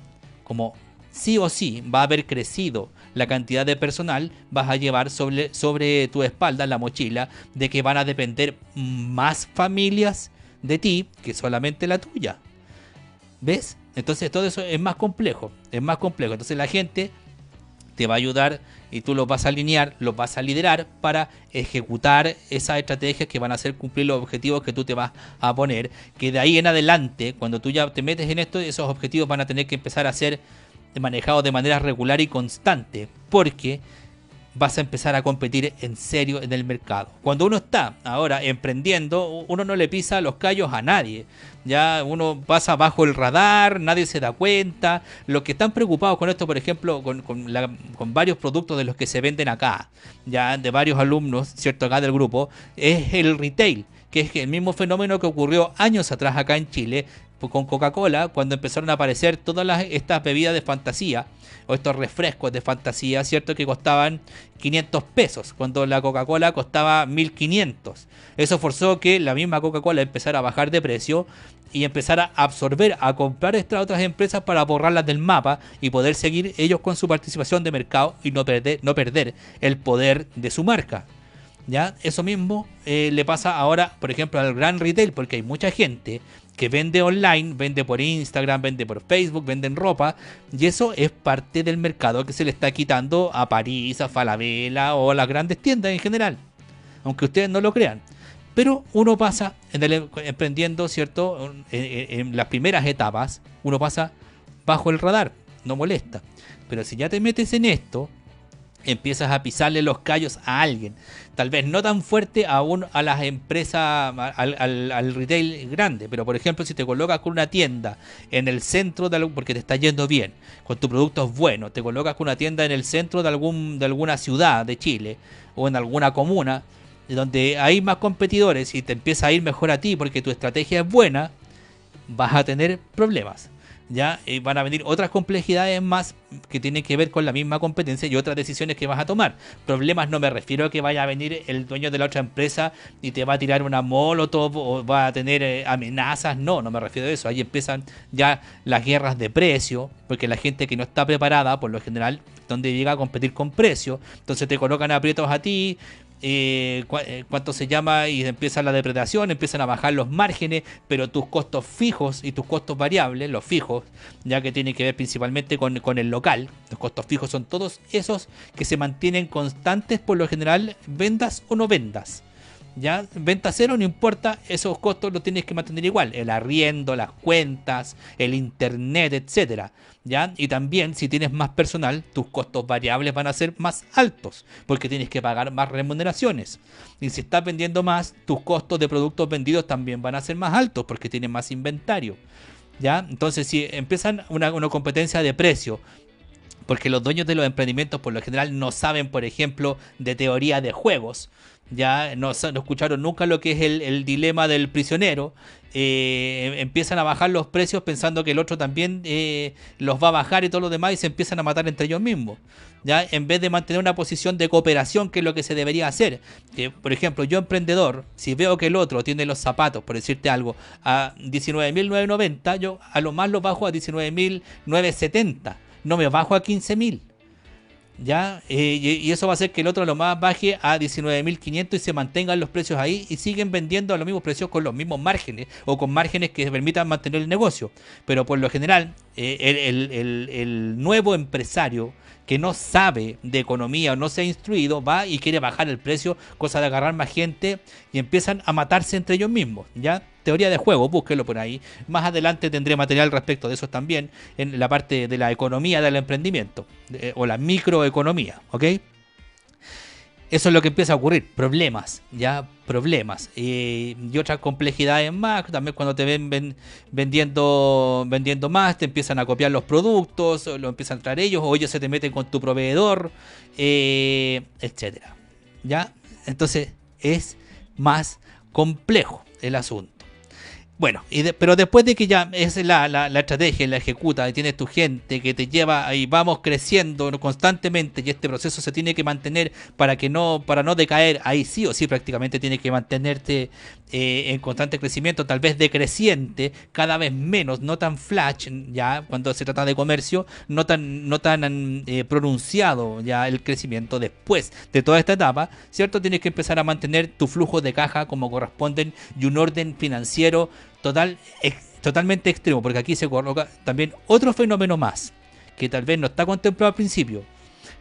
como sí o sí va a haber crecido la cantidad de personal, vas a llevar sobre tu espalda la mochila de que van a depender más familias de ti que solamente la tuya. ¿Ves? Entonces todo eso es más complejo, Entonces la gente te va a ayudar y tú los vas a alinear, los vas a liderar para ejecutar esas estrategias que van a hacer cumplir los objetivos que tú te vas a poner. Que de ahí en adelante, cuando tú ya te metes en esto, esos objetivos van a tener que empezar a ser manejados de manera regular y constante, porque vas a empezar a competir en serio en el mercado. Cuando uno está ahora emprendiendo, uno no le pisa los callos a nadie. Ya uno pasa bajo el radar, nadie se da cuenta. Los que están preocupados con esto, por ejemplo, con varios productos de los que se venden acá, ya de varios alumnos, ¿cierto? Acá del grupo, es el retail, que es el mismo fenómeno que ocurrió años atrás acá en Chile con Coca-Cola, cuando empezaron a aparecer todas estas bebidas de fantasía o estos refrescos de fantasía, ¿cierto? Que costaban 500 pesos, cuando la Coca-Cola costaba 1500. Eso forzó que la misma Coca-Cola empezara a bajar de precio y empezara a absorber, a comprar estas otras empresas para borrarlas del mapa y poder seguir ellos con su participación de mercado y no perder el poder de su marca. ¿Ya? Eso mismo le pasa ahora, por ejemplo, al gran retail, porque hay mucha gente que vende online, vende por Instagram, vende por Facebook, venden ropa, y eso es parte del mercado que se le está quitando a París, a Falabella o a las grandes tiendas en general, aunque ustedes no lo crean. Pero uno pasa emprendiendo, ¿cierto? En las primeras etapas, uno pasa bajo el radar, no molesta. Pero si ya te metes en esto, empiezas a pisarle los callos a alguien, tal vez no tan fuerte aún a las empresas, al retail grande, pero por ejemplo si te colocas con una tienda en el centro porque te está yendo bien, con tu producto es bueno, te colocas con una tienda en el centro de alguna ciudad de Chile o en alguna comuna donde hay más competidores y te empieza a ir mejor a ti porque tu estrategia es buena, vas a tener problemas. Ya van a venir otras complejidades más que tienen que ver con la misma competencia y otras decisiones que vas a tomar. Problemas no me refiero a que vaya a venir el dueño de la otra empresa y te va a tirar una molotov o va a tener amenazas. No me refiero a eso. Ahí empiezan ya las guerras de precio, porque la gente que no está preparada, por lo general, donde llega a competir con precio, entonces te colocan aprietos a ti. Cuánto se llama y empieza la depredación, empiezan a bajar los márgenes, pero tus costos fijos y tus costos variables, los fijos, ya que tiene que ver principalmente con el local, los costos fijos son todos esos que se mantienen constantes por lo general, vendas o no vendas. Ya, venta cero no importa, esos costos los tienes que mantener igual, el arriendo, las cuentas, el internet, etcétera. ¿Ya? Y también si tienes más personal, tus costos variables van a ser más altos, porque tienes que pagar más remuneraciones. Y si estás vendiendo más, tus costos de productos vendidos también van a ser más altos, porque tienes más inventario. ¿Ya? Entonces si empiezan una competencia de precio, porque los dueños de los emprendimientos por lo general no saben, por ejemplo, de teoría de juegos, ya no escucharon nunca lo que es el dilema del prisionero. Empiezan a bajar los precios pensando que el otro también los va a bajar y todo lo demás, y se empiezan a matar entre ellos mismos, ya en vez de mantener una posición de cooperación, que es lo que se debería hacer. Que, por ejemplo, yo emprendedor, si veo que el otro tiene los zapatos, por decirte algo, a 19.990, yo a lo más lo bajo a 19.970, no me bajo a 15.000. ¿Ya? Y eso va a hacer que el otro lo más baje a 19.500 y se mantengan los precios ahí, y siguen vendiendo a los mismos precios con los mismos márgenes, o con márgenes que permitan mantener el negocio. Pero por lo general, el nuevo empresario que no sabe de economía o no se ha instruido, va y quiere bajar el precio, cosa de agarrar más gente, y empiezan a matarse entre ellos mismos. ¿Ya? Teoría de juego, búsquelo por ahí. Más adelante tendré material respecto de eso también, en la parte de la economía del emprendimiento, o la microeconomía, ¿ok? Eso es lo que empieza a ocurrir, problemas, ya, problemas. Y otras complejidades más, también cuando te vendiendo más, te empiezan a copiar los productos, o lo empiezan a traer ellos, o ellos se te meten con tu proveedor, etcétera. ¿Ya? Entonces es más complejo el asunto. Bueno, pero después de que ya es la estrategia, la ejecuta, y tienes tu gente que te lleva y vamos creciendo constantemente, y este proceso se tiene que mantener para no decaer, ahí sí o sí prácticamente tiene que mantenerte en constante crecimiento, tal vez decreciente, cada vez menos, no tan flash, ya cuando se trata de comercio, no tan pronunciado ya el crecimiento después de toda esta etapa, ¿cierto? Tienes que empezar a mantener tu flujo de caja como corresponden, y un orden financiero totalmente extremo, porque aquí se coloca también otro fenómeno más, que tal vez no está contemplado al principio.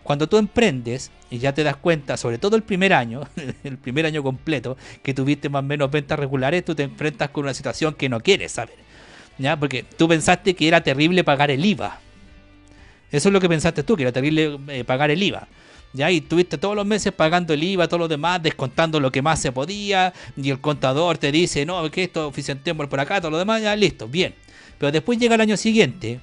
Cuando tú emprendes y ya te das cuenta, sobre todo el primer año, el primer año completo, que tuviste más o menos ventas regulares, tú te enfrentas con una situación que no quieres saber, ¿ya? Porque tú pensaste que era terrible pagar el IVA. Eso es lo que pensaste tú, que era terrible pagar el IVA. ¿Ya? Y tuviste todos los meses pagando el IVA, todo lo demás, descontando lo que más se podía, y el contador te dice, no, que esto eficientemos por acá, todo lo demás, ya listo, bien. Pero después llega el año siguiente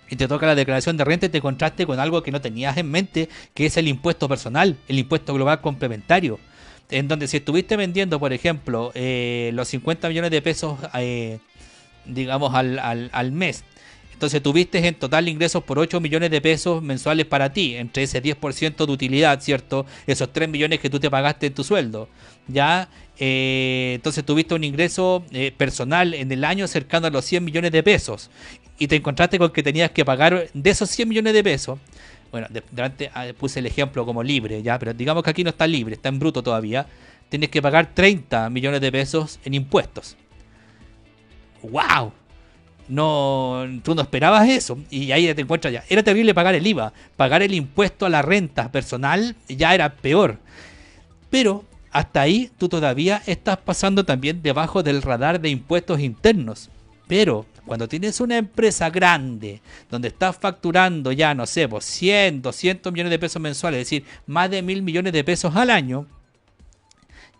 y te toca la declaración de renta, y te contraste con algo que no tenías en mente, que es el impuesto personal, el impuesto global complementario, en donde si estuviste vendiendo, por ejemplo, los 50 millones de pesos, digamos, al mes, entonces tuviste en total ingresos por 8 millones de pesos mensuales para ti, entre ese 10% de utilidad, ¿cierto? Esos 3 millones que tú te pagaste en tu sueldo, ¿ya? Entonces tuviste un ingreso personal en el año cercano a los 100 millones de pesos, y te encontraste con que tenías que pagar de esos 100 millones de pesos. Bueno, delante puse el ejemplo como libre, ¿ya? Pero digamos que aquí no está libre, está en bruto todavía. Tienes que pagar 30 millones de pesos en impuestos. ¡Wow! No, tú no esperabas eso, y ahí te encuentras ya. Era terrible pagar el IVA, pagar el impuesto a la renta personal ya era peor. Pero hasta ahí tú todavía estás pasando también debajo del radar de impuestos internos. Pero cuando tienes una empresa grande, donde estás facturando ya, no sé, pues 100, 200 millones de pesos mensuales, es decir, más de 1.000 millones de pesos al año,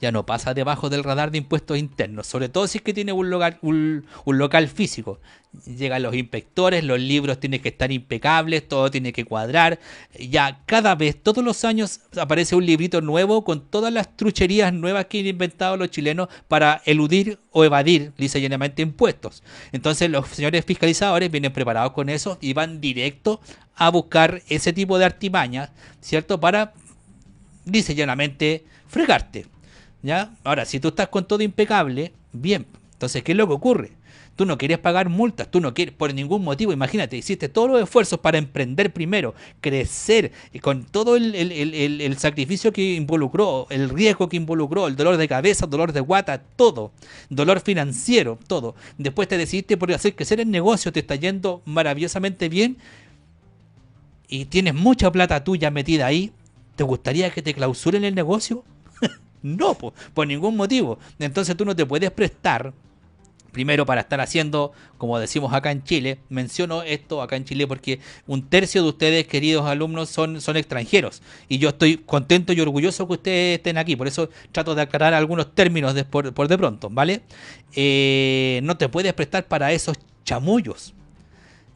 ya no pasa debajo del radar de impuestos internos, sobre todo si es que tiene un local físico. Llegan los inspectores, los libros tienen que estar impecables, todo tiene que cuadrar. Ya cada vez, todos los años, aparece un librito nuevo con todas las trucherías nuevas que han inventado los chilenos para eludir o evadir, lisa y llanamente, impuestos. Entonces los señores fiscalizadores vienen preparados con eso y van directo a buscar ese tipo de artimañas, ¿cierto? Para, lisa y llanamente, fregarte. ¿Ya? Ahora, si tú estás con todo impecable, bien. Entonces, ¿qué es lo que ocurre? Tú no quieres pagar multas, tú no quieres, por ningún motivo. Imagínate, hiciste todos los esfuerzos para emprender primero, crecer, y con todo el sacrificio que involucró, el riesgo que involucró, el dolor de cabeza, dolor de guata, todo, dolor financiero, todo. Después te decidiste por hacer crecer el negocio, te está yendo maravillosamente bien y tienes mucha plata tuya metida ahí. ¿Te gustaría que te clausuren el negocio? No, por ningún motivo. Entonces tú no te puedes prestar, primero, para estar haciendo, como decimos acá en Chile. Menciono esto acá en Chile porque un tercio de ustedes, queridos alumnos, son extranjeros, y yo estoy contento y orgulloso que ustedes estén aquí. Por eso trato de aclarar algunos términos por de pronto, ¿vale? No te puedes prestar para esos chamullos,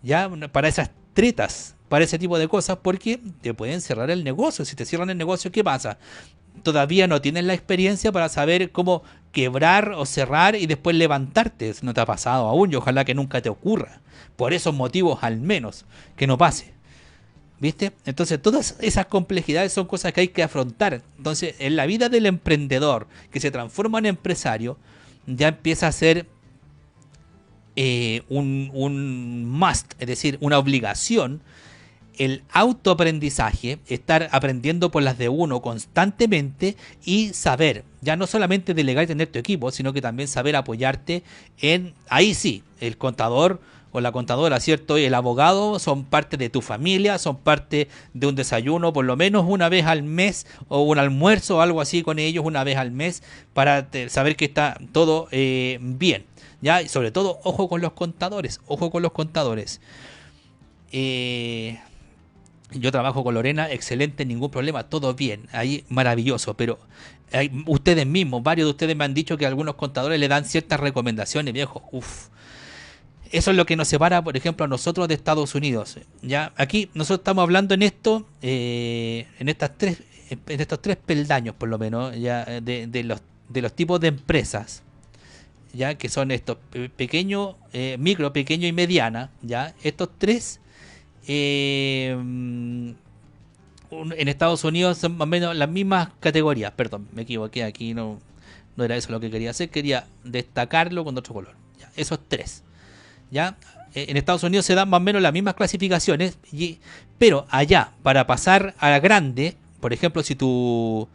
¿ya? Para esas tretas, para ese tipo de cosas porque te pueden cerrar el negocio. Si te cierran el negocio, ¿qué pasa? Todavía no tienes la experiencia para saber cómo quebrar o cerrar y después levantarte. No te ha pasado aún y ojalá que nunca te ocurra. Por esos motivos al menos, que no pase. ¿Viste? Entonces todas esas complejidades son cosas que hay que afrontar. Entonces en la vida del emprendedor que se transforma en empresario ya empieza a ser un must, es decir, una obligación, el autoaprendizaje, estar aprendiendo por las de uno constantemente y saber, ya no solamente delegar y tener tu equipo, sino que también saber apoyarte en, ahí sí, el contador o la contadora, ¿cierto? Y el abogado son parte de tu familia, son parte de un desayuno por lo menos una vez al mes o un almuerzo o algo así con ellos una vez al mes para saber que está todo bien, ¿ya? Y sobre todo, ojo con los contadores, ojo con los contadores. Yo trabajo con Lorena, excelente, ningún problema, todo bien, ahí maravilloso, pero ustedes mismos, varios de ustedes me han dicho que algunos contadores le dan ciertas recomendaciones, viejo, uff. Eso es lo que nos separa, por ejemplo, a nosotros de Estados Unidos. Ya aquí nosotros estamos hablando en esto, en estos tres peldaños, por lo menos, ya de los tipos de empresas, ya que son estos pequeño, micro, pequeño y mediana. Ya estos tres en Estados Unidos son más o menos las mismas categorías. Perdón, me equivoqué aquí, no era eso lo que quería hacer, quería destacarlo con otro color. Ya, esos tres. ¿Ya? En Estados Unidos se dan más o menos las mismas clasificaciones, pero allá, para pasar a la grande, por ejemplo, si tu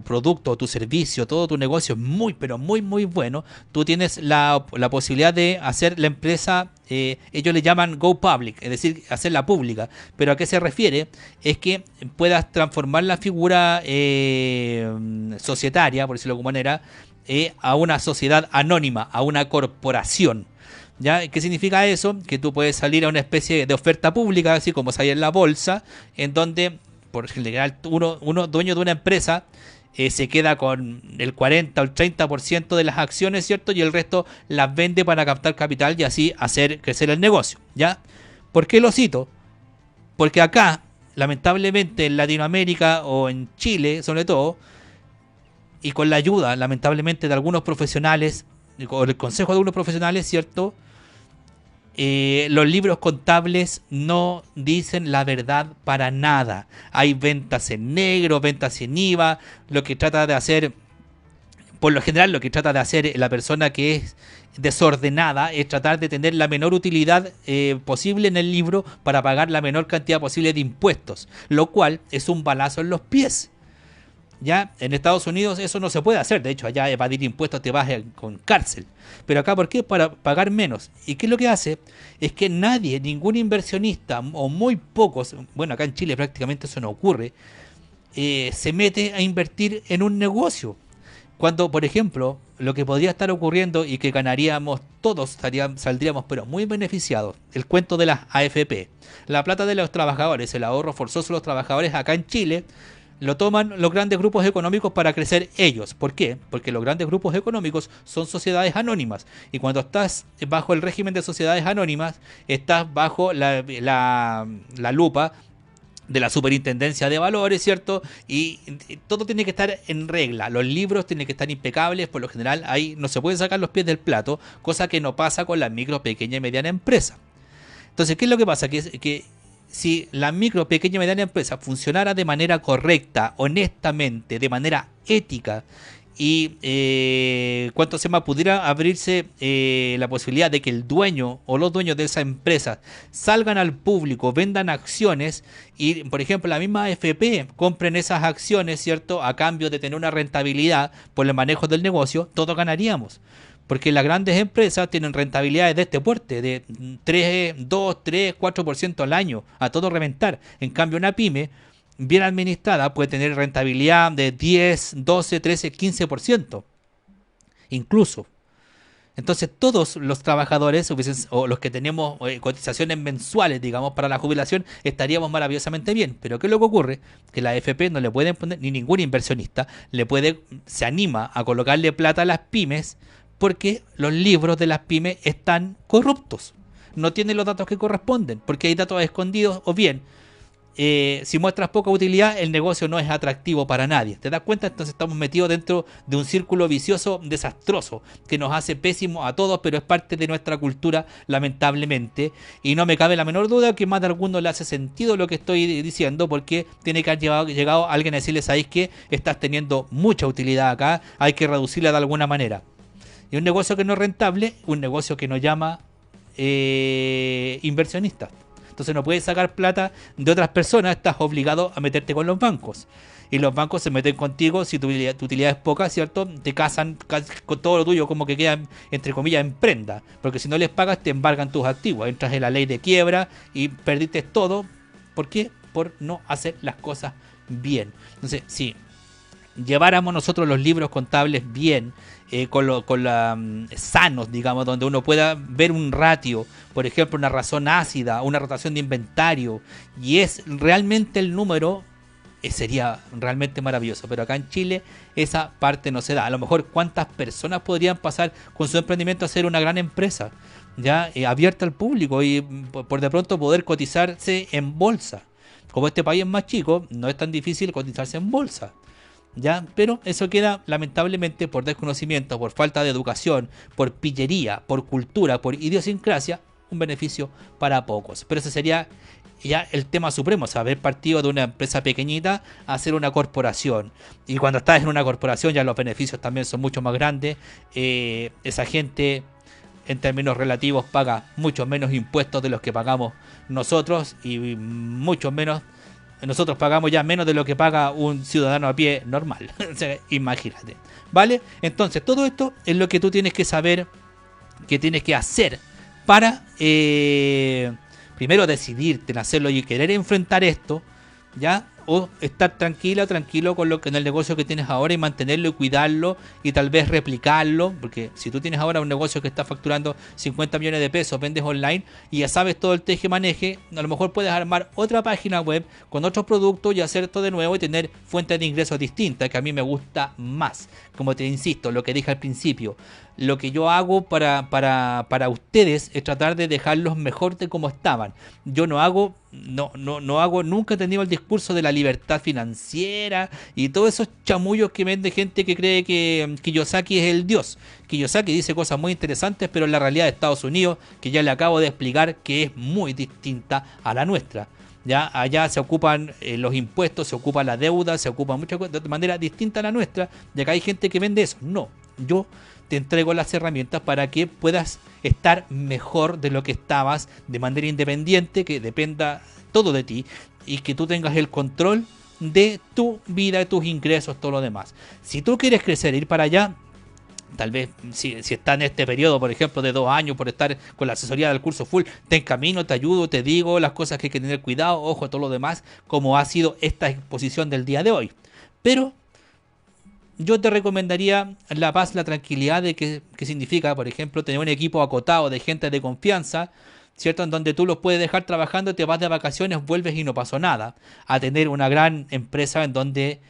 producto, tu servicio, todo tu negocio es muy, pero muy, muy bueno, tú tienes la posibilidad de hacer la empresa, ellos le llaman Go Public, es decir, hacerla pública. Pero ¿a qué se refiere? Es que puedas transformar la figura societaria, por decirlo de alguna manera, a una sociedad anónima, a una corporación. ¿Ya? ¿Qué significa eso? Que tú puedes salir a una especie de oferta pública, así como sale en la bolsa, en donde, por general, uno dueño de una empresa se queda con el 40 o el 30% de las acciones, ¿cierto? Y el resto las vende para captar capital y así hacer crecer el negocio, ¿ya? ¿Por qué lo cito? Porque acá, lamentablemente, en Latinoamérica o en Chile, sobre todo, y con la ayuda, lamentablemente, de algunos profesionales, o el consejo de algunos profesionales, ¿cierto? Los libros contables no dicen la verdad para nada. Hay ventas en negro, ventas en IVA. Lo que trata de hacer, por lo general, lo que trata de hacer la persona que es desordenada es tratar de tener la menor utilidad posible en el libro para pagar la menor cantidad posible de impuestos, lo cual es un balazo en los pies. Ya en Estados Unidos eso no se puede hacer, de hecho allá evadir impuestos te vas con cárcel, pero acá ¿por qué? Para pagar menos. ¿Y qué es lo que hace? Es que nadie, ningún inversionista o muy pocos, bueno, acá en Chile prácticamente eso no ocurre, se mete a invertir en un negocio. Cuando, por ejemplo, lo que podría estar ocurriendo y que ganaríamos todos, saldríamos pero muy beneficiados, el cuento de las AFP, la plata de los trabajadores, el ahorro forzoso de los trabajadores acá en Chile, lo toman los grandes grupos económicos para crecer ellos. ¿Por qué? Porque los grandes grupos económicos son sociedades anónimas. Y cuando estás bajo el régimen de sociedades anónimas, estás bajo la lupa de la superintendencia de valores, ¿cierto? Y todo tiene que estar en regla. Los libros tienen que estar impecables. Por lo general, ahí no se pueden sacar los pies del plato, cosa que no pasa con la micro, pequeña y mediana empresa. Entonces, ¿qué es lo que pasa? Que si la micro, pequeña y mediana empresa funcionara de manera correcta, honestamente, de manera ética y cuanto se más pudiera abrirse la posibilidad de que el dueño o los dueños de esa empresa salgan al público, vendan acciones y, por ejemplo, la misma AFP compren esas acciones, ¿cierto? A cambio de tener una rentabilidad por el manejo del negocio, todos ganaríamos. Porque las grandes empresas tienen rentabilidades de este porte, de 3, 2, 3, 4% al año, a todo reventar. En cambio, una pyme bien administrada puede tener rentabilidad de 10, 12, 13, 15%. Incluso. Entonces, todos los trabajadores o los que tenemos cotizaciones mensuales, digamos, para la jubilación, estaríamos maravillosamente bien. Pero ¿qué es lo que ocurre? Que la AFP no le pueden poner, ni ningún inversionista, se anima a colocarle plata a las pymes, porque los libros de las pymes están corruptos. no tiene los datos que corresponden, porque hay datos escondidos, o bien, si muestras poca utilidad, el negocio no es atractivo para nadie. ¿Te das cuenta? Entonces estamos metidos dentro de un círculo vicioso desastroso que nos hace pésimos a todos, pero es parte de nuestra cultura, lamentablemente. Y no me cabe la menor duda que más de alguno le hace sentido lo que estoy diciendo, porque tiene que haber llegado alguien a decirles: ¿sabéis que estás teniendo mucha utilidad acá? Hay que reducirla de alguna manera. Y un negocio que no es rentable, un negocio que nos llama inversionistas. Entonces no puedes sacar plata de otras personas, estás obligado a meterte con los bancos. Y los bancos se meten contigo si tu utilidad es poca, ¿cierto? Te casan con todo lo tuyo, como que queda, entre comillas, en prenda. Porque si no les pagas, te embargan tus activos. Entras en la ley de quiebra y perdiste todo. ¿Por qué? Por no hacer las cosas bien. Entonces, si lleváramos nosotros los libros contables bien, sanos, digamos, donde uno pueda ver un ratio, por ejemplo, una razón ácida, una rotación de inventario, y es realmente el número, sería realmente maravilloso. Pero acá en Chile esa parte no se da. A lo mejor cuántas personas podrían pasar con su emprendimiento a ser una gran empresa, ya abierta al público, y por de pronto poder cotizarse en bolsa. Como este país es más chico, no es tan difícil cotizarse en bolsa. ¿Ya? Pero eso queda lamentablemente por desconocimiento, por falta de educación, por pillería, por cultura, por idiosincrasia, un beneficio para pocos. Pero ese sería ya el tema supremo, saber partido de una empresa pequeñita a ser una corporación. Y cuando estás en una corporación ya los beneficios también son mucho más grandes. Esa gente, en términos relativos, paga mucho menos impuestos de los que pagamos nosotros, y mucho menos. Nosotros pagamos ya menos de lo que paga un ciudadano a pie normal. O sea, imagínate. ¿Vale? Entonces, todo esto es lo que tú tienes que saber, que tienes que hacer para primero decidirte en hacerlo y querer enfrentar esto, ¿ya? O estar tranquila o tranquilo con lo que en el negocio que tienes ahora y mantenerlo y cuidarlo y tal vez replicarlo, porque si tú tienes ahora un negocio que está facturando 50 millones de pesos, vendes online y ya sabes todo el teje-maneje, a lo mejor puedes armar otra página web con otros productos y hacer esto de nuevo y tener fuentes de ingresos distintas, que a mí me gusta más. Como te insisto, lo que dije al principio, lo que yo hago para ustedes es tratar de dejarlos mejor de como estaban. Yo no hago, nunca he tenido el discurso de la libertad financiera y todos esos chamullos que vende gente que cree que Kiyosaki es el dios. Kiyosaki dice cosas muy interesantes, pero en la realidad de Estados Unidos, que ya le acabo de explicar, que es muy distinta a la nuestra. Ya allá se ocupan los impuestos, se ocupa la deuda, se ocupa muchas cosas de manera distinta a la nuestra. Y acá hay gente que vende eso. No, yo te entrego las herramientas para que puedas estar mejor de lo que estabas, de manera independiente, que dependa todo de ti y que tú tengas el control de tu vida, de tus ingresos, todo lo demás. Si tú quieres crecer, ir para allá, tal vez si está en este periodo, por ejemplo, de 2 años, por estar con la asesoría del curso full, te encamino, te ayudo, te digo las cosas que hay que tener cuidado, ojo, todo lo demás, como ha sido esta exposición del día de hoy. Pero yo te recomendaría la paz, la tranquilidad de que significa, por ejemplo, tener un equipo acotado de gente de confianza, ¿cierto? En donde tú los puedes dejar trabajando, te vas de vacaciones, vuelves y no pasó nada. A tener una gran empresa en donde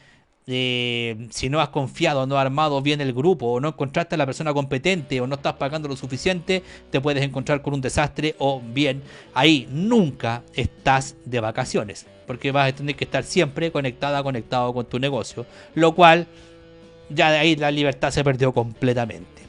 si no has confiado, no has armado bien el grupo, o no encontraste a la persona competente, o no estás pagando lo suficiente, te puedes encontrar con un desastre, o bien ahí nunca estás de vacaciones, porque vas a tener que estar siempre conectado con tu negocio, lo cual ya de ahí la libertad se perdió completamente.